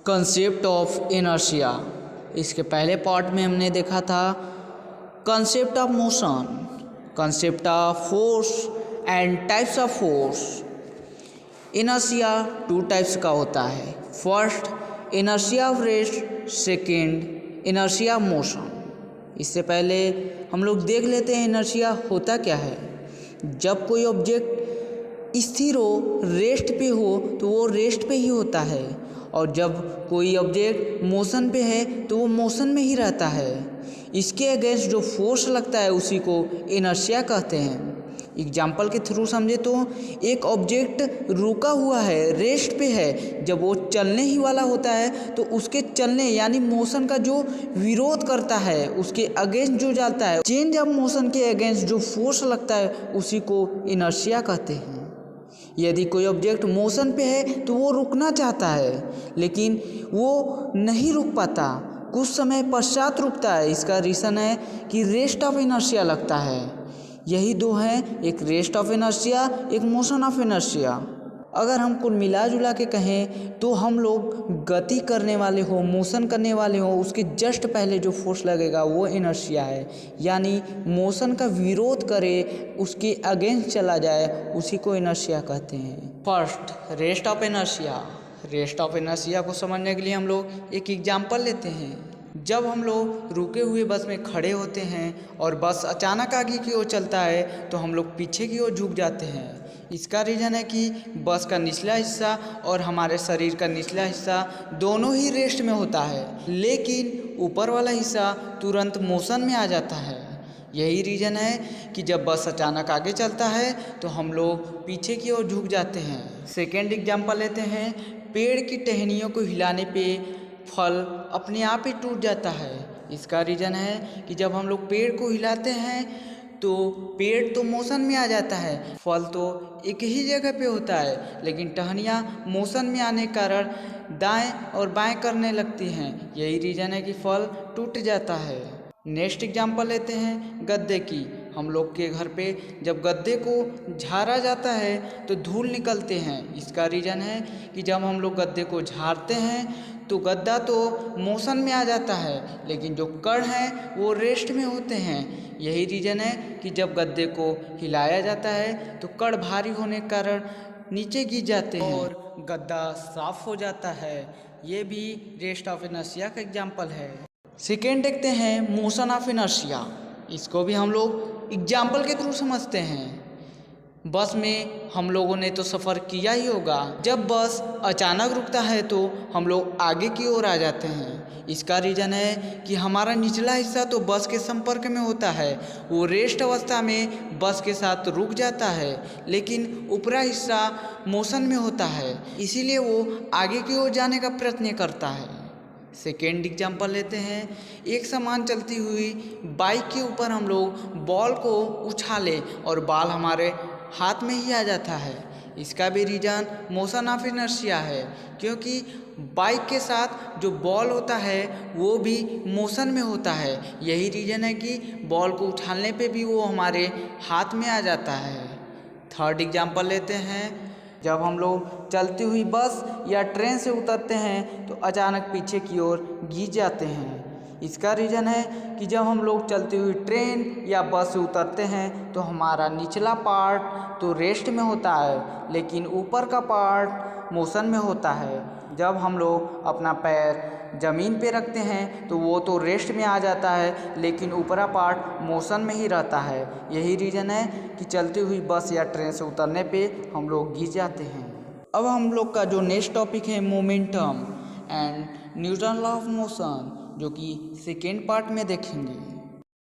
Concept of inertia. इसके पहले part में हमने देखा था concept of motion, concept of force and types of force. Inertia two types का होता है। First inertia of rest, second inertia of motion. इससे पहले हम लोग देख लेते हैं इनर्शिया होता क्या है। जब कोई ऑब्जेक्ट स्थिर हो, रेस्ट पे हो, तो वो रेस्ट पे ही होता है, और जब कोई ऑब्जेक्ट मोशन पे है तो वो मोशन में ही रहता है। इसके अगेंस्ट जो फोर्स लगता है उसी को इनर्शिया कहते हैं। एग्जाम्पल के थ्रू समझे तो एक ऑब्जेक्ट रुका हुआ है, रेस्ट पे है, जब वो चलने ही वाला होता है तो उसके चलने यानी मोशन का जो विरोध करता है, उसके अगेंस्ट जो जाता है, चेंज ऑफ मोशन के अगेंस्ट जो फोर्स लगता है उसी को इनर्शिया कहते हैं। यदि कोई ऑब्जेक्ट मोशन पे है तो वो रुकना चाहता है लेकिन वो नहीं रुक पाता, कुछ समय पश्चात रुकता है। इसका रीज़न है कि रेस्ट ऑफ इनर्शिया लगता है। यही दो हैं, एक रेस्ट ऑफ इनर्शिया, एक मोशन ऑफ इनर्शिया। अगर हम कुल मिला जुला के कहें तो हम लोग गति करने वाले हो, मोशन करने वाले हो, उसके जस्ट पहले जो फोर्स लगेगा वो इनर्शिया है। यानी मोशन का विरोध करे, उसके अगेंस्ट चला जाए, उसी को इनर्शिया कहते हैं। First rest of inertia. Rest of inertia को समझने के लिए हम लोग एक एग्जाम्पल लेते हैं। जब हम लोग रुके हुए बस में खड़े होते हैं और बस अचानक आगे की ओर चलता है तो हम लोग पीछे की ओर झुक जाते हैं। इसका रीज़न है कि बस का निचला हिस्सा और हमारे शरीर का निचला हिस्सा दोनों ही रेस्ट में होता है, लेकिन ऊपर वाला हिस्सा तुरंत मोशन में आ जाता है। यही रीज़न है कि जब बस अचानक आगे चलता है तो हम लोग पीछे की ओर झुक जाते हैं। सेकेंड एग्जाम्पल लेते हैं। पेड़ की टहनियों को हिलाने पे फल अपने आप ही टूट जाता है। इसका रीज़न है कि जब हम लोग पेड़ को हिलाते हैं तो पेड़ तो मोशन में आ जाता है, फल तो एक ही जगह पे होता है, लेकिन टहनियाँ मोशन में आने के कारण दाएं और बाएं करने लगती हैं। यही रीज़न है कि फल टूट जाता है। नेक्स्ट एग्जाम्पल लेते हैं गद्दे की। हम लोग के घर पे जब गद्दे को झाड़ा जाता है तो धूल निकलते हैं। इसका रीज़न है कि जब हम लोग गद्दे को झाड़ते हैं तो गद्दा तो मोशन में आ जाता है, लेकिन जो कण हैं वो रेस्ट में होते हैं। यही रीज़न है कि जब गद्दे को हिलाया जाता है तो कण भारी होने के कारण नीचे गिर जाते हैं और गद्दा साफ हो जाता है। ये भी रेस्ट ऑफ इनर्शिया का एग्जाम्पल है। सेकेंड देखते हैं मोशन ऑफ इनर्शिया। इसको भी हम लोग एग्जाम्पल के थ्रू समझते हैं। बस में हम लोगों ने तो सफ़र किया ही होगा। जब बस अचानक रुकता है तो हम लोग आगे की ओर आ जाते हैं। इसका रीज़न है कि हमारा निचला हिस्सा तो बस के संपर्क में होता है, वो रेस्ट अवस्था में बस के साथ रुक जाता है, लेकिन ऊपरा हिस्सा मोशन में होता है, इसीलिए वो आगे की ओर जाने का प्रयत्न करता है। सेकेंड एग्जाम्पल लेते हैं। एक समान चलती हुई बाइक के ऊपर हम लोग बॉल को उछाले और बॉल हमारे हाथ में ही आ जाता है। इसका भी रीज़न मोशन ऑफ इनर्शिया है, क्योंकि बाइक के साथ जो बॉल होता है वो भी मोशन में होता है। यही रीज़न है कि बॉल को उछालने पे भी वो हमारे हाथ में आ जाता है। थर्ड एग्जाम्पल लेते हैं। जब हम लोग चलती हुई बस या ट्रेन से उतरते हैं तो अचानक पीछे की ओर गिर जाते हैं। इसका रीज़न है कि जब हम लोग चलती हुई ट्रेन या बस से उतरते हैं तो हमारा निचला पार्ट तो रेस्ट में होता है, लेकिन ऊपर का पार्ट मोशन में होता है। जब हम लोग अपना पैर ज़मीन पे रखते हैं तो वो तो रेस्ट में आ जाता है, लेकिन ऊपरा पार्ट मोशन में ही रहता है। यही रीज़न है कि चलती हुई बस या ट्रेन से उतरने पे हम लोग गिर जाते हैं। अब हम लोग का जो नेक्स्ट टॉपिक है momentum and Newton law of motion, जो कि सेकेंड पार्ट में देखेंगे।